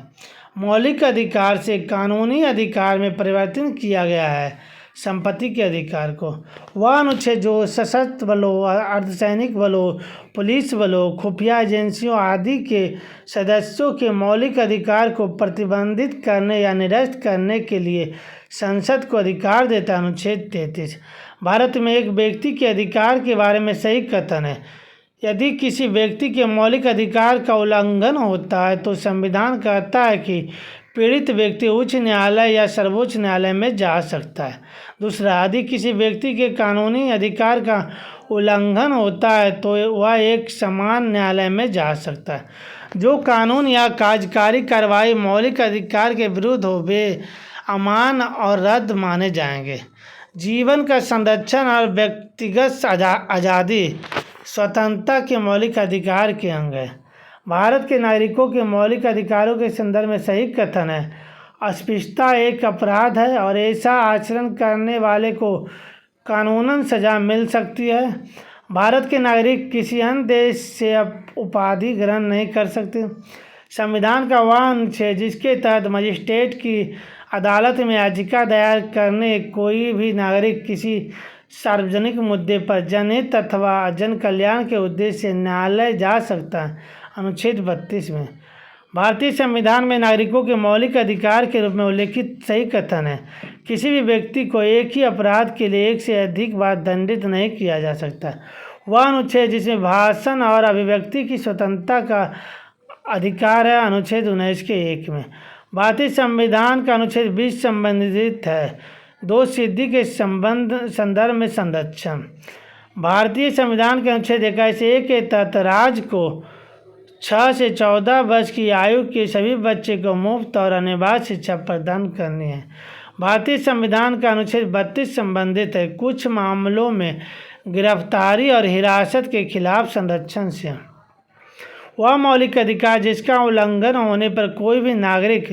Speaker 1: मौलिक अधिकार से कानूनी अधिकार में परिवर्तन किया गया है। संपत्ति के अधिकार को वह अनुच्छेद जो सशस्त्र बलों, अर्धसैनिक बलों, पुलिस बलों, खुफिया एजेंसियों आदि के सदस्यों के मौलिक अधिकार को प्रतिबंधित करने या निरस्त करने के लिए संसद को अधिकार देता है। अनुच्छेद 33 भारत में एक व्यक्ति के अधिकार के बारे में सही कथन है, यदि किसी व्यक्ति के मौलिक अधिकार का उल्लंघन होता है तो संविधान कहता है कि पीड़ित व्यक्ति उच्च न्यायालय या सर्वोच्च न्यायालय में जा सकता है। दूसरा, यदि किसी व्यक्ति के कानूनी अधिकार का उल्लंघन होता है तो वह एक समान न्यायालय में जा सकता है। जो कानून या कार्यकारी कार्रवाई मौलिक अधिकार के विरुद्ध हो वे अमान्य और रद्द माने जाएंगे। जीवन का संरक्षण और व्यक्तिगत आज़ादी स्वतंत्रता के मौलिक अधिकार के अंग है। भारत के नागरिकों के मौलिक अधिकारों के संदर्भ में सही कथन है, अस्पृश्यता एक अपराध है और ऐसा आचरण करने वाले को कानूनन सजा मिल सकती है। भारत के नागरिक किसी अन्य देश से उपाधि ग्रहण नहीं कर सकते। संविधान का वह अनुच्छेद जिसके तहत मजिस्ट्रेट की अदालत में याचिका दायर करने कोई भी नागरिक किसी सार्वजनिक मुद्दे पर जनहित अथवा जन कल्याण के उद्देश्य से न्यायालय जा सकता है। अनुच्छेद 32 में भारतीय संविधान में नागरिकों के मौलिक अधिकार के रूप में उल्लेखित सही कथन है, किसी भी व्यक्ति को एक ही अपराध के लिए एक से अधिक बार दंडित नहीं किया जा सकता। वह अनुच्छेद जिसमें भाषण और अभिव्यक्ति की स्वतंत्रता का अधिकार है। अनुच्छेद 19 के 1 में भारतीय संविधान का अनुच्छेद 20 संबंधित है दो सिद्धि के संदर्भ में संरक्षण। भारतीय संविधान के अनुच्छेद 21 के तहत राज्य को 6 से 14 वर्ष की आयु के सभी बच्चे को मुफ्त और अनिवार्य शिक्षा प्रदान करनी है। भारतीय संविधान का अनुच्छेद 32 संबंधित है कुछ मामलों में गिरफ्तारी और हिरासत के खिलाफ संरक्षण से। वह मौलिक अधिकार जिसका उल्लंघन होने पर कोई भी नागरिक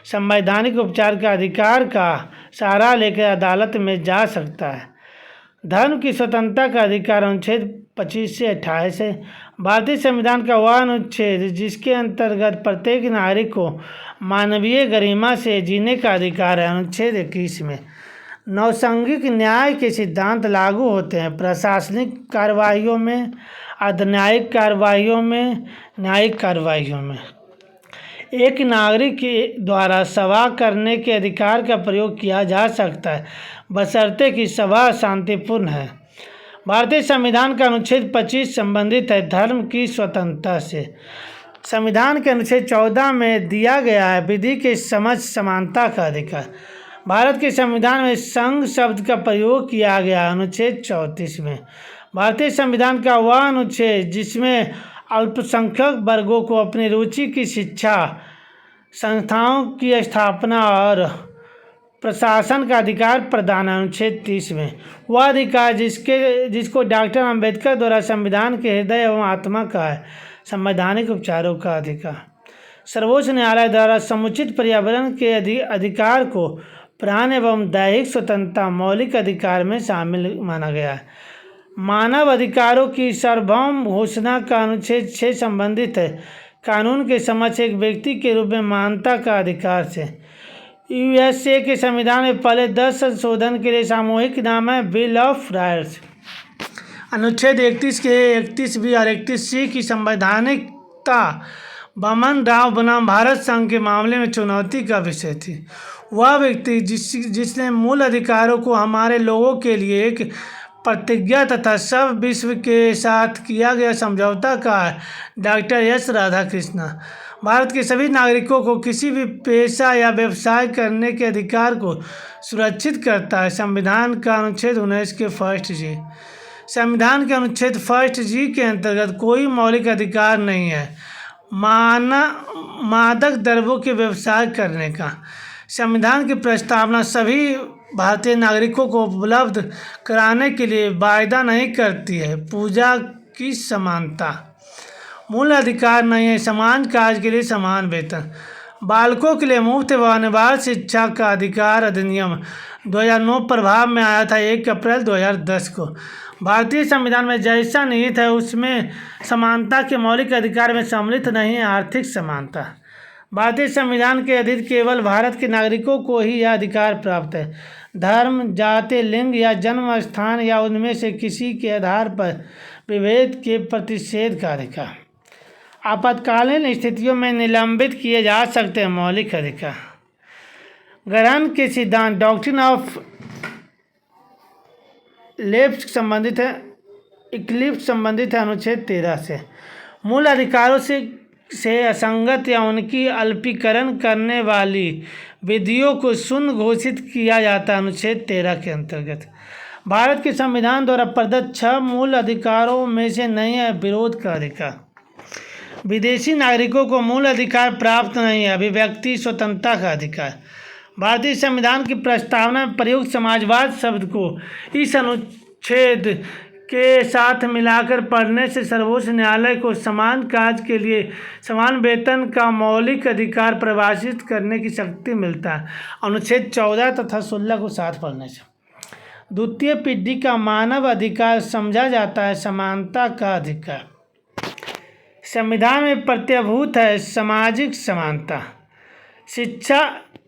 Speaker 1: संवैधानिक उपचार का अधिकार का सहारा लेकर अदालत में जा सकता है। धर्म की स्वतंत्रता का अधिकार अनुच्छेद 25 से 28 है। भारतीय संविधान का वह अनुच्छेद जिसके अंतर्गत प्रत्येक नागरिक को मानवीय गरिमा से जीने का अधिकार है। अनुच्छेद 21 में नौसंगिक न्याय के सिद्धांत लागू होते हैं प्रशासनिक कार्रवाइयों में, अर्धन्यायिक कार्रवाइयों में, न्यायिक कार्रवाइयों में। एक नागरिक के द्वारा सभा करने के अधिकार का प्रयोग किया जा सकता है बशर्ते कि सभा शांतिपूर्ण है। भारतीय संविधान का अनुच्छेद 25 संबंधित है धर्म की स्वतंत्रता से। संविधान के अनुच्छेद 14 में दिया गया है विधि के समझ समानता का अधिकार। भारत के संविधान में संघ शब्द का प्रयोग किया गया। अनुच्छेद 34 में भारतीय संविधान का वह अनुच्छेद जिसमें अल्पसंख्यक वर्गों को अपनी रुचि की शिक्षा, संस्थाओं की स्थापना और प्रशासन का अधिकार प्रदान। अनुच्छेद 30 में वह अधिकार जिसको डॉक्टर अम्बेडकर द्वारा संविधान के हृदय एवं आत्मा का है, संवैधानिक उपचारों का अधिकार। सर्वोच्च न्यायालय द्वारा समुचित पर्यावरण के अधिकार को प्राण एवं दैहिक स्वतंत्रता मौलिक अधिकार में शामिल माना गया है। मानव अधिकारों की सार्वभौम घोषणा का अनुच्छेद 6 संबंधित है कानून के समक्ष एक व्यक्ति के रूप में मान्यता का अधिकार से। यूएसए के संविधान में पहले 10 संशोधन के लिए सामूहिक नाम है बिल ऑफ राइट्स। अनुच्छेद 31 के 31 बी और 31 सी की संवैधानिकता वामन राव बनाम भारत संघ के मामले में चुनौती का विषय थी। वह व्यक्ति जिसने मूल अधिकारों को हमारे लोगों के लिए एक प्रतिज्ञा तथा सब विश्व के साथ किया गया समझौता का डॉक्टर एस राधाकृष्णन। भारत के सभी नागरिकों को किसी भी पेशा या व्यवसाय करने के अधिकार को सुरक्षित करता है। संविधान का अनुच्छेद 19 के फर्स्ट जी। संविधान के अनुच्छेद फर्स्ट जी के अंतर्गत कोई मौलिक अधिकार नहीं है मादक द्रव्यों के व्यवसाय करने का। संविधान की प्रस्तावना सभी भारतीय नागरिकों को उपलब्ध कराने के लिए वायदा नहीं करती है। पूजा की समानता मूल अधिकार नहीं है। समान कार्य के लिए समान वेतन। बालकों के लिए मुफ्त व अनिवार्य शिक्षा का अधिकार अधिनियम 2009 प्रभाव में आया था 1 अप्रैल 2010 को। भारतीय संविधान में जैसा निहित है उसमें समानता के मौलिक अधिकार में सम्मिलित नहीं है आर्थिक समानता। भारतीय संविधान के अधीन केवल भारत के नागरिकों को ही यह अधिकार प्राप्त है। धर्म, जाति, लिंग या जन्म स्थान या उनमें से किसी के आधार पर विभेद के प्रतिषेध का अधिकार। आपातकालीन स्थितियों में निलंबित किए जा सकते हैं मौलिक अधिकार। ग्रहण के सिद्धांत डॉक्ट्रिन ऑफ इक्लिप्स संबंधित है अनुच्छेद 13 से। मूल अधिकारों से असंगत या उनकी अल्पीकरण करने वाली विधियों को शून्य घोषित किया जाता है अनुच्छेद 13 के अंतर्गत। भारत के संविधान द्वारा प्रदत्त 6 मूल अधिकारों में से नहीं है विरोध का अधिकार। विदेशी नागरिकों को मूल अधिकार प्राप्त नहीं है अभिव्यक्ति स्वतंत्रता का अधिकार। भारतीय संविधान की प्रस्तावना में प्रयुक्त समाजवाद शब्द को इस अनुच्छेद के साथ मिलाकर पढ़ने से सर्वोच्च न्यायालय को समान कार्य के लिए समान वेतन का मौलिक अधिकार परिभाषित करने की शक्ति मिलता है। अनुच्छेद 14 तथा 16 को साथ पढ़ने से द्वितीय पीढ़ी का मानव अधिकार समझा जाता है समानता का अधिकार। संविधान में प्रत्यभूत है सामाजिक समानता।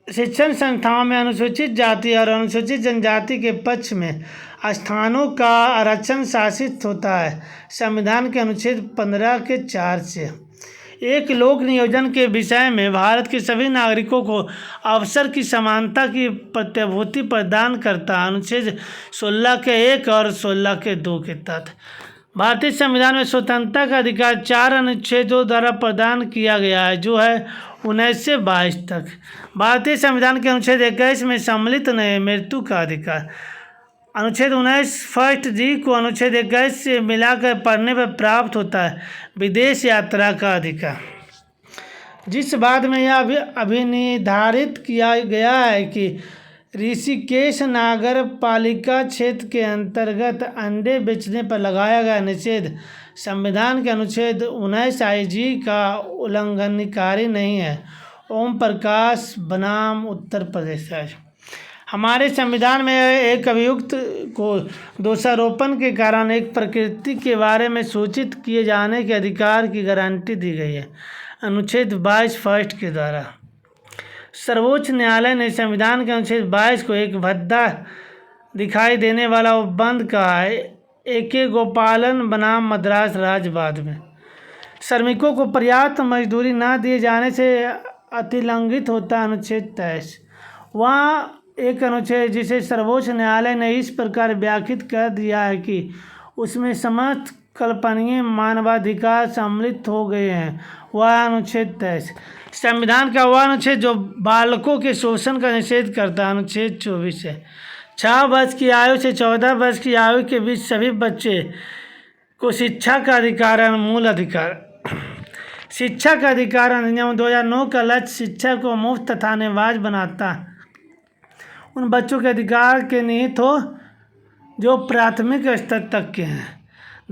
Speaker 1: शिक्षण संस्थाओं में अनुसूचित जाति और अनुसूचित जनजाति के पक्ष में स्थानों का आरक्षण शासित होता है संविधान के अनुच्छेद 15 के 4 से। एक लोक नियोजन के विषय में भारत के सभी नागरिकों को अवसर की समानता की प्रत्यभूति प्रदान करता है अनुच्छेद 16 के 1 और 16 के 2 के तहत। भारतीय संविधान में स्वतंत्रता का अधिकार 4 अनुच्छेदों द्वारा प्रदान किया गया है जो है 19 से 22 तक। भारतीय संविधान के अनुच्छेद 21 में सम्मिलित नहीं मृत्यु का अधिकार। अनुच्छेद 19 फर्स्ट जी को अनुच्छेद 21 से मिलाकर पढ़ने पर प्राप्त होता है विदेश यात्रा का अधिकार। जिस बाद में यह अभिनिर्धारित किया गया है कि ऋषिकेश नगर पालिका क्षेत्र के अंतर्गत अंडे बेचने पर लगाया गया निषेध संविधान के अनुच्छेद 19 IG का उल्लंघनकारी नहीं है। ओम प्रकाश बनाम उत्तर प्रदेश राज्य। हमारे संविधान में एक अभियुक्त को दोषारोपण के कारण एक प्रकृति के बारे में सूचित किए जाने के अधिकार की गारंटी दी गई है अनुच्छेद 22 फर्स्ट के द्वारा। सर्वोच्च न्यायालय ने संविधान के अनुच्छेद 22 को एक भद्दा दिखाई देने वाला उपबंध कहा है। AK गोपालन बनाम मद्रास राज्य। बाद में श्रमिकों को पर्याप्त मजदूरी न दिए जाने से अतिलंघित होता अनुच्छेद 23। वहाँ एक अनुच्छेद जिसे सर्वोच्च न्यायालय ने इस प्रकार व्याख्यात कर दिया है कि उसमें समस्त कल्पनीय मानवाधिकार सम्मिलित हो गए हैं, वह अनुच्छेद 23। संविधान का वह अनुच्छेद जो बालकों के शोषण का निषेध करता है अनुच्छेद 24 है। 6 वर्ष की आयु से 14 वर्ष की आयु के बीच सभी बच्चे को शिक्षा का अधिकार है। मूल अधिकार शिक्षा का अधिकार अधिनियम 2009 का लक्ष्य शिक्षा को मुफ्त तथा अनिवार्य बनाता उन बच्चों के अधिकार के निहित हो जो प्राथमिक स्तर तक के हैं।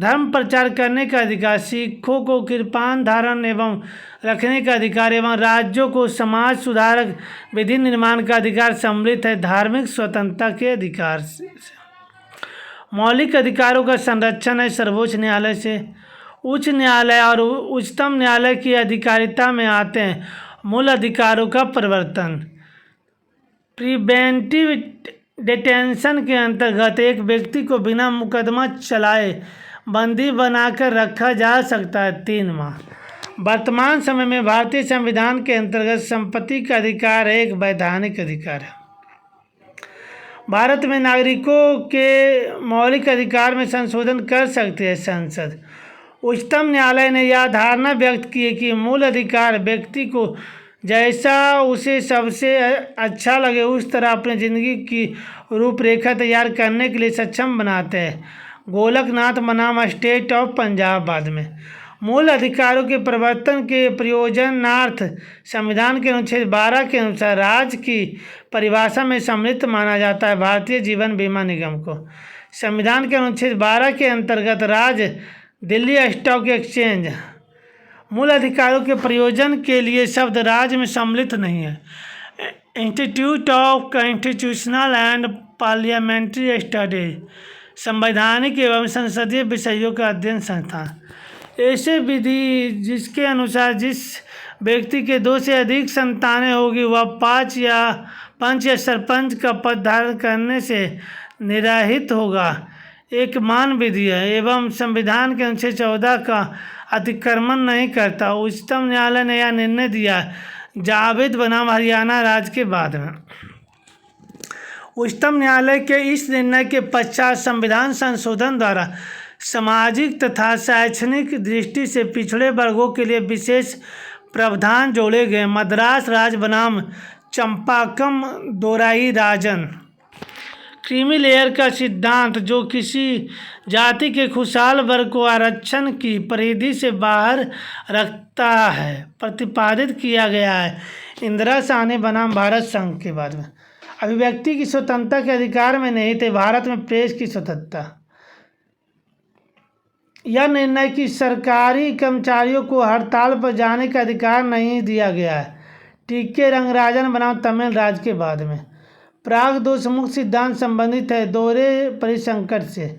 Speaker 1: धर्म प्रचार करने का अधिकार, सिखों को कृपाण धारण एवं रखने का अधिकार एवं राज्यों को समाज सुधारक विधि निर्माण का अधिकार सम्मिलित है। धार्मिक स्वतंत्रता के अधिकार से मौलिक अधिकारों का संरक्षण है। सर्वोच्च न्यायालय से उच्च न्यायालय और उच्चतम न्यायालय की अधिकारिता में आते हैं मूल अधिकारों का प्रवर्तन। प्रिवेंटिव डिटेंशन के अंतर्गत एक व्यक्ति को बिना मुकदमा चलाए बंदी बनाकर रखा जा सकता है 3 माह। वर्तमान समय में भारतीय संविधान के अंतर्गत संपत्ति का अधिकार एक वैधानिक अधिकार है। भारत में नागरिकों के मौलिक अधिकार में संशोधन कर सकती है संसद। उच्चतम न्यायालय ने यह धारणा व्यक्त की है कि मूल अधिकार व्यक्ति को जैसा उसे सबसे अच्छा लगे उस तरह अपनी ज़िंदगी की रूपरेखा तैयार करने के लिए सक्षम बनाते हैं। गोलकनाथ बनाम स्टेट ऑफ पंजाब बाद में मूल अधिकारों के प्रवर्तन के प्रयोजनार्थ संविधान के अनुच्छेद 12 के अनुसार राज्य की परिभाषा में सम्मिलित माना जाता है भारतीय जीवन बीमा निगम को। संविधान के अनुच्छेद 12 के अंतर्गत राज्य दिल्ली स्टॉक एक्सचेंज मूल अधिकारों के प्रयोजन के लिए शब्द राज्य में सम्मिलित नहीं है। Institute of constitutional and parliamentary studies संवैधानिक एवं संसदीय विषयों का अध्ययन संस्थान ऐसे विधि जिसके अनुसार जिस व्यक्ति के 2 से अधिक संतानें होगी वह पंच या सरपंच का पद धारण करने से निराहित होगा एक मान विधि है एवं संविधान के अनुच्छेद 14 का अतिक्रमण नहीं करता। उच्चतम न्यायालय ने यह निर्णय दिया जावेद बनाम हरियाणा राज्य के बाद में। उच्चतम न्यायालय के इस निर्णय के पश्चात संविधान संशोधन द्वारा सामाजिक तथा शैक्षणिक दृष्टि से पिछड़े वर्गों के लिए विशेष प्रावधान जोड़े गए। मद्रास राज्य बनाम चंपाकम दोराई राजन क्रीमी लेयर का सिद्धांत जो किसी जाति के खुशहाल वर्ग को आरक्षण की परिधि से बाहर रखता है प्रतिपादित किया गया है। इंदिरा साहनी बनाम भारत संघ के बाद में अभिव्यक्ति की स्वतंत्रता के अधिकार में नहीं थे भारत में प्रेस की स्वतंत्रता। यह निर्णय कि सरकारी कर्मचारियों को हड़ताल पर जाने का अधिकार नहीं दिया गया है। टीके रंगराजन बनाम तमिल राज्य के बाद में प्राग दोष मुक्त सिद्धांत संबंधित है दोहरे परिसंकट से।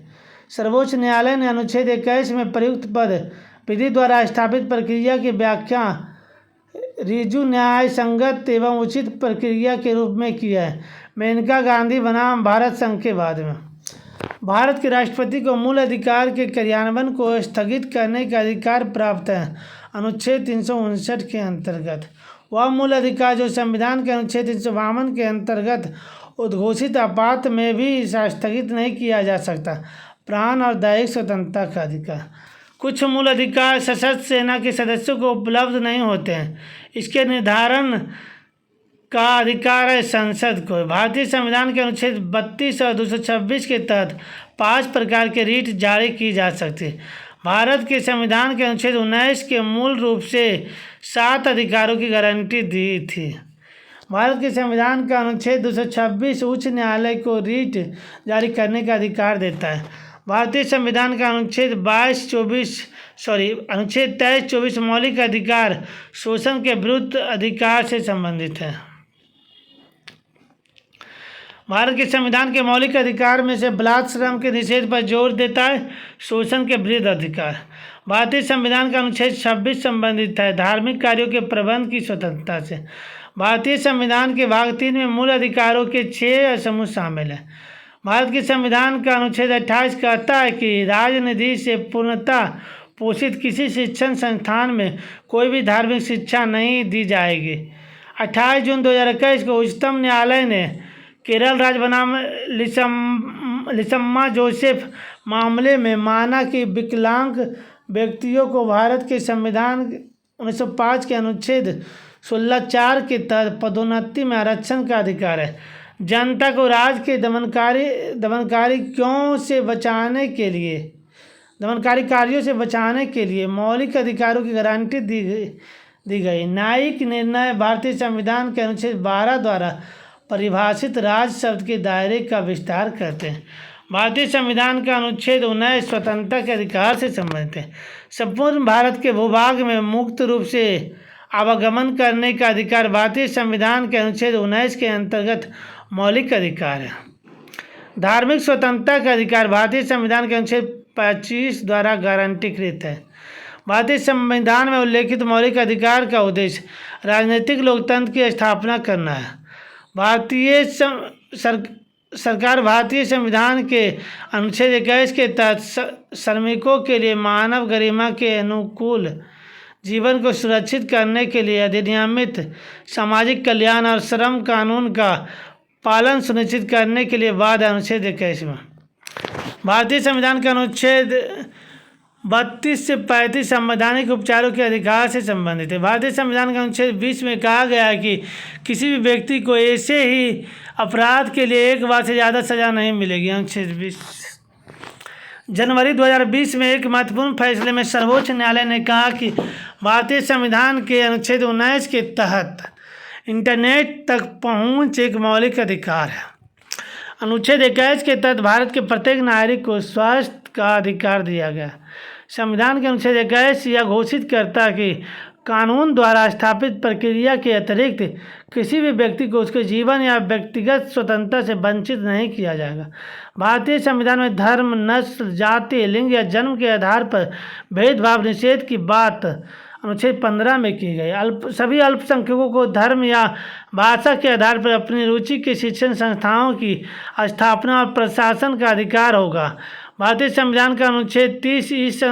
Speaker 1: सर्वोच्च न्यायालय ने अनुच्छेद 21 में प्रयुक्त पद विधि द्वारा स्थापित प्रक्रिया की व्याख्या ऋजु न्याय संगत एवं उचित प्रक्रिया के रूप में किया है। मेनका गांधी बनाम भारत संघ के बाद में भारत के राष्ट्रपति को मूल अधिकार के क्रियान्वयन को स्थगित करने का अधिकार प्राप्त है अनुच्छेद 359 के अंतर्गत। वह मूल अधिकार जो संविधान के अनुच्छेद 352 के अंतर्गत उद्घोषित आपात में भी स्थगित नहीं किया जा सकता। प्राण और दैहिक स्वतंत्रता का अधिकार कुछ मूल अधिकार सशस्त्र सेना के सदस्यों को उपलब्ध नहीं होते हैं। इसके निर्धारण का अधिकार है संसद को। भारतीय संविधान के अनुच्छेद 32 और 226 के तहत 5 प्रकार के रीट जारी की जा सकती है। भारत के संविधान के अनुच्छेद 19 के मूल रूप से 7 अधिकारों की गारंटी दी थी। भारत के संविधान का अनुच्छेद 226 उच्च न्यायालय को रीट जारी करने का अधिकार देता है। भारतीय संविधान का अनुच्छेद 23-24 मौलिक अधिकार शोषण के विरुद्ध अधिकार से संबंधित है। भारत के संविधान के मौलिक अधिकार में से बलात्कार श्रम के निषेध पर जोर देता है। शोषण के विरुद्ध अधिकार भारतीय संविधान का अनुच्छेद 26 संबंधित है धार्मिक कार्यों के प्रबंध की स्वतंत्रता से। भारतीय संविधान के भाग 3 में मूल अधिकारों के 6 समूह शामिल हैं। भारत के संविधान का अनुच्छेद 28 कहता है कि राजनिधि से पूर्णतः पोषित किसी शिक्षण संस्थान में कोई भी धार्मिक शिक्षा नहीं दी जाएगी। 28 जून 2021 को उच्चतम न्यायालय ने केरल राज्य बनाम लिसम्मा जोसेफ मामले में माना कि विकलांग व्यक्तियों को भारत के संविधान 1905 के अनुच्छेद 16(4) के तहत पदोन्नति में आरक्षण का अधिकार है। जनता को राज्य के दमनकारी कार्यों से बचाने के लिए मौलिक अधिकारों की गारंटी दी गई। न्यायिक निर्णय भारतीय संविधान के अनुच्छेद 12 द्वारा परिभाषित राज्य शब्द के दायरे का विस्तार करते हैं। भारतीय संविधान का अनुच्छेद 19 स्वतंत्रता के अधिकार से संबंधित है। संपूर्ण भारत के भूभाग में मुक्त रूप से आवागमन करने का अधिकार भारतीय संविधान के अनुच्छेद 19 के अंतर्गत मौलिक अधिकार है। धार्मिक स्वतंत्रता का अधिकार भारतीय संविधान के अनुच्छेद 25 द्वारा गारंटीकृत है। भारतीय संविधान में उल्लेखित मौलिक अधिकार का उद्देश्य राजनीतिक लोकतंत्र की स्थापना करना है। सरकार भारतीय संविधान के अनुच्छेद 21 के तहत श्रमिकों के लिए मानव गरिमा के अनुकूल जीवन को सुरक्षित करने के लिए अधिनियमित सामाजिक कल्याण और श्रम कानून का पालन सुनिश्चित करने के लिए बाद अनुच्छेद 21 में भारतीय संविधान का अनुच्छेद 32 से 35 संवैधानिक उपचारों के अधिकार से संबंधित है। भारतीय संविधान के अनुच्छेद 20 में कहा गया है कि किसी भी व्यक्ति को ऐसे ही अपराध के लिए एक बार से ज़्यादा सज़ा नहीं मिलेगी। अनुच्छेद 20 जनवरी 2020 में एक महत्वपूर्ण फैसले में सर्वोच्च न्यायालय ने कहा कि भारतीय संविधान के अनुच्छेद 19 के तहत इंटरनेट तक पहुंच एक मौलिक अधिकार है। अनुच्छेद 21 के तहत भारत के प्रत्येक नागरिक को स्वास्थ्य का अधिकार दिया गया। संविधान के अनुच्छेद 21 यह घोषित करता है कि कानून द्वारा स्थापित प्रक्रिया के अतिरिक्त किसी भी व्यक्ति को उसके जीवन या व्यक्तिगत स्वतंत्रता से वंचित नहीं किया जाएगा। भारतीय संविधान में धर्म, नस्ल, जाति, लिंग या जन्म के आधार पर भेदभाव निषेध की बात अनुच्छेद 15 में की गई। सभी अल्पसंख्यकों को धर्म या भाषा के आधार पर अपनी रुचि के शिक्षण संस्थाओं की स्थापना और प्रशासन का अधिकार होगा। भारतीय संविधान का अनुच्छेद 30 इस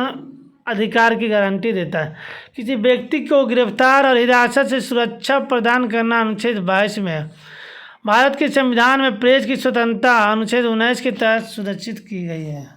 Speaker 1: अधिकार की गारंटी देता है। किसी व्यक्ति को गिरफ्तार और हिरासत से सुरक्षा प्रदान करना अनुच्छेद 22 में है। भारत के संविधान में प्रेस की स्वतंत्रता अनुच्छेद 19 के तहत सुरक्षित की गई है।